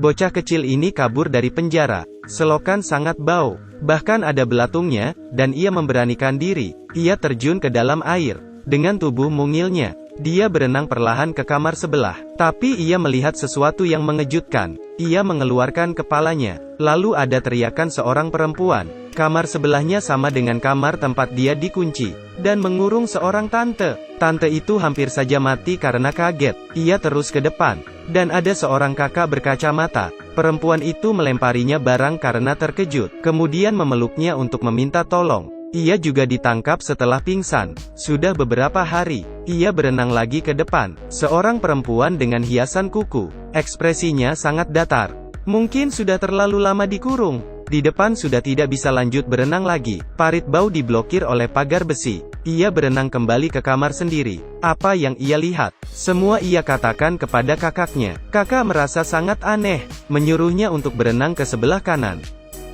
Bocah kecil ini kabur dari penjara. Selokan sangat bau. Bahkan ada belatungnya, dan ia memberanikan diri. Ia terjun ke dalam air. Dengan tubuh mungilnya, dia berenang perlahan ke kamar sebelah. Tapi ia melihat sesuatu yang mengejutkan. Ia mengeluarkan kepalanya. Lalu ada teriakan seorang perempuan. Kamar sebelahnya sama dengan kamar tempat dia dikunci. Dan mengurung seorang tante. Tante itu hampir saja mati karena kaget. Ia terus ke depan. Dan ada seorang kakak berkacamata. Perempuan itu melemparinya barang karena terkejut. Kemudian memeluknya untuk meminta tolong. Ia juga ditangkap setelah pingsan. Sudah beberapa hari, ia berenang lagi ke depan. Seorang perempuan dengan hiasan kuku. Ekspresinya sangat datar. Mungkin sudah terlalu lama dikurung. Di depan sudah tidak bisa lanjut berenang lagi. Parit bau diblokir oleh pagar besi. Ia berenang kembali ke kamar sendiri. Apa yang ia lihat? Semua ia katakan kepada kakaknya. Kakak merasa sangat aneh, menyuruhnya untuk berenang ke sebelah kanan.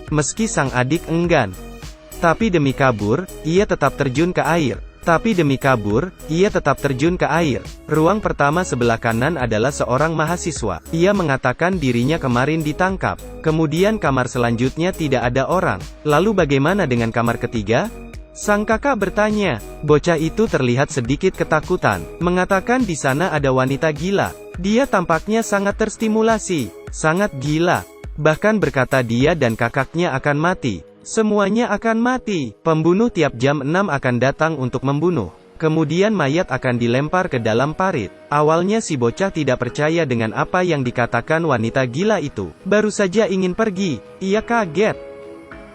Meski sang adik enggan. Tapi demi kabur, ia tetap terjun ke air. Ruang pertama sebelah kanan adalah seorang mahasiswa. Ia mengatakan dirinya kemarin ditangkap. Kemudian kamar selanjutnya tidak ada orang. Lalu bagaimana dengan kamar ketiga? Sang kakak bertanya. Bocah itu terlihat sedikit ketakutan. Mengatakan di sana ada wanita gila. Dia tampaknya sangat terstimulasi. Sangat gila. Bahkan berkata dia dan kakaknya akan mati. Semuanya akan mati. Pembunuh tiap jam 6 akan datang untuk membunuh. Kemudian mayat akan dilempar ke dalam parit. Awalnya si bocah tidak percaya dengan apa yang dikatakan wanita gila itu. Baru saja ingin pergi, ia kaget.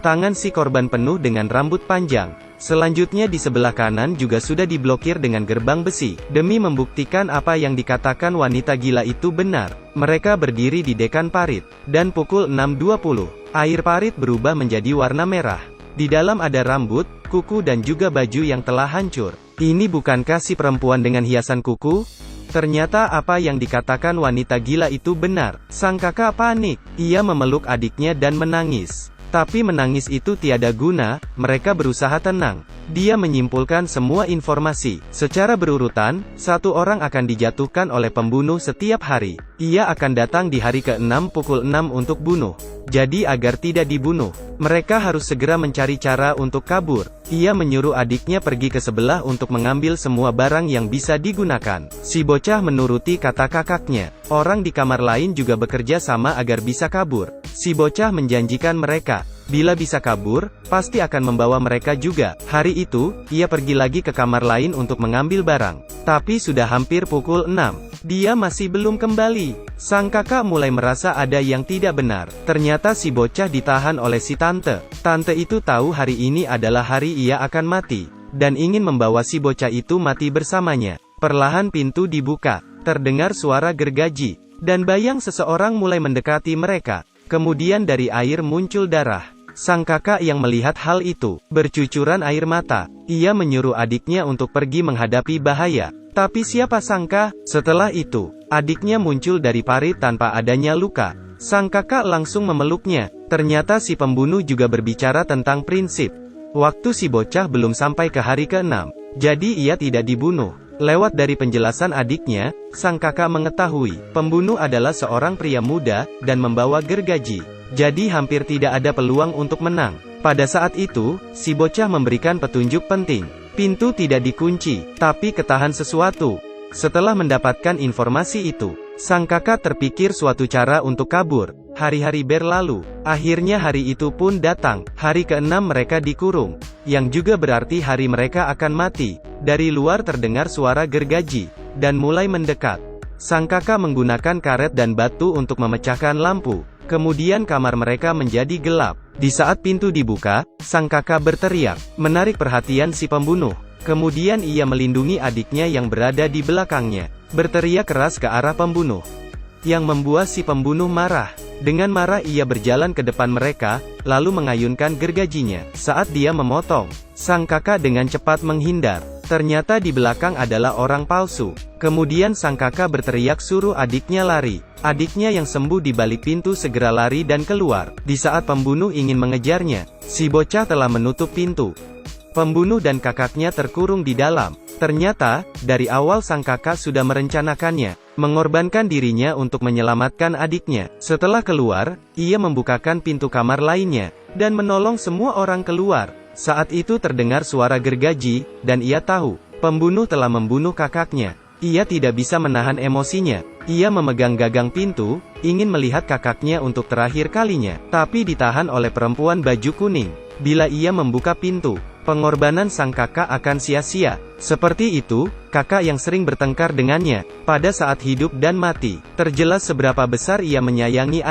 Tangan si korban penuh dengan rambut panjang. Selanjutnya di sebelah kanan juga sudah diblokir dengan gerbang besi. Demi membuktikan apa yang dikatakan wanita gila itu benar, mereka berdiri di dekan parit. Dan pukul 6.20. Air parit berubah menjadi warna merah. Di dalam ada rambut, kuku dan juga baju yang telah hancur. Ini bukankah si perempuan dengan hiasan kuku? Ternyata apa yang dikatakan wanita gila itu benar. Sang kakak panik. Ia memeluk adiknya dan menangis. Tapi menangis itu tiada guna, mereka berusaha tenang. Dia menyimpulkan semua informasi. Secara berurutan, satu orang akan dijatuhkan oleh pembunuh setiap hari. Ia akan datang di hari ke-6 pukul 6 untuk bunuh. Jadi agar tidak dibunuh, mereka harus segera mencari cara untuk kabur. Ia menyuruh adiknya pergi ke sebelah untuk mengambil semua barang yang bisa digunakan. Si bocah menuruti kata kakaknya. Orang di kamar lain juga bekerja sama agar bisa kabur. Si bocah menjanjikan mereka, bila bisa kabur, pasti akan membawa mereka juga. Hari itu, ia pergi lagi ke kamar lain untuk mengambil barang. Tapi sudah hampir pukul 6. Dia masih belum kembali. Sang kakak mulai merasa ada yang tidak benar. Ternyata si bocah ditahan oleh si tante. Tante itu tahu hari ini adalah hari ia akan mati, dan ingin membawa si bocah itu mati bersamanya. Perlahan pintu dibuka. Terdengar suara gergaji. Dan bayang seseorang mulai mendekati mereka. Kemudian dari air muncul darah. Sang kakak yang melihat hal itu, bercucuran air mata. Ia menyuruh adiknya untuk pergi menghadapi bahaya. Tapi siapa sangka, setelah itu, adiknya muncul dari parit tanpa adanya luka. Sang kakak langsung memeluknya. Ternyata si pembunuh juga berbicara tentang prinsip. Waktu si bocah belum sampai ke hari ke-6. Jadi ia tidak dibunuh. Lewat dari penjelasan adiknya, sang kakak mengetahui, pembunuh adalah seorang pria muda, dan membawa gergaji. Jadi hampir tidak ada peluang untuk menang. Pada saat itu, si bocah memberikan petunjuk penting. Pintu tidak dikunci, tapi ketahan sesuatu. Setelah mendapatkan informasi itu, sang kakak terpikir suatu cara untuk kabur. Hari-hari berlalu. Akhirnya hari itu pun datang. Hari ke-6 mereka dikurung. Yang juga berarti hari mereka akan mati. Dari luar terdengar suara gergaji, dan mulai mendekat. Sang kakak menggunakan karet dan batu untuk memecahkan lampu. Kemudian kamar mereka menjadi gelap. Di saat pintu dibuka, sang kakak berteriak, menarik perhatian si pembunuh. Kemudian ia melindungi adiknya yang berada di belakangnya. Berteriak keras ke arah pembunuh. Yang membuat si pembunuh marah. Dengan marah ia berjalan ke depan mereka, lalu mengayunkan gergajinya. Saat dia memotong, sang kakak dengan cepat menghindar. Ternyata di belakang adalah orang palsu. Kemudian sang kakak berteriak suruh adiknya lari. Adiknya yang sembuh di balik pintu segera lari dan keluar. Di saat pembunuh ingin mengejarnya, si bocah telah menutup pintu. Pembunuh dan kakaknya terkurung di dalam. Ternyata, dari awal sang kakak sudah merencanakannya. mengorbankan dirinya untuk menyelamatkan adiknya. Setelah keluar, ia membukakan pintu kamar lainnya, dan menolong semua orang keluar. Saat itu terdengar suara gergaji, dan ia tahu, pembunuh telah membunuh kakaknya. Ia tidak bisa menahan emosinya. Ia memegang gagang pintu, ingin melihat kakaknya untuk terakhir kalinya, tapi ditahan oleh perempuan baju kuning. Bila ia membuka pintu, pengorbanan sang kakak akan sia-sia. Seperti itu, kakak yang sering bertengkar dengannya, pada saat hidup dan mati. Terjelas seberapa besar ia menyayangi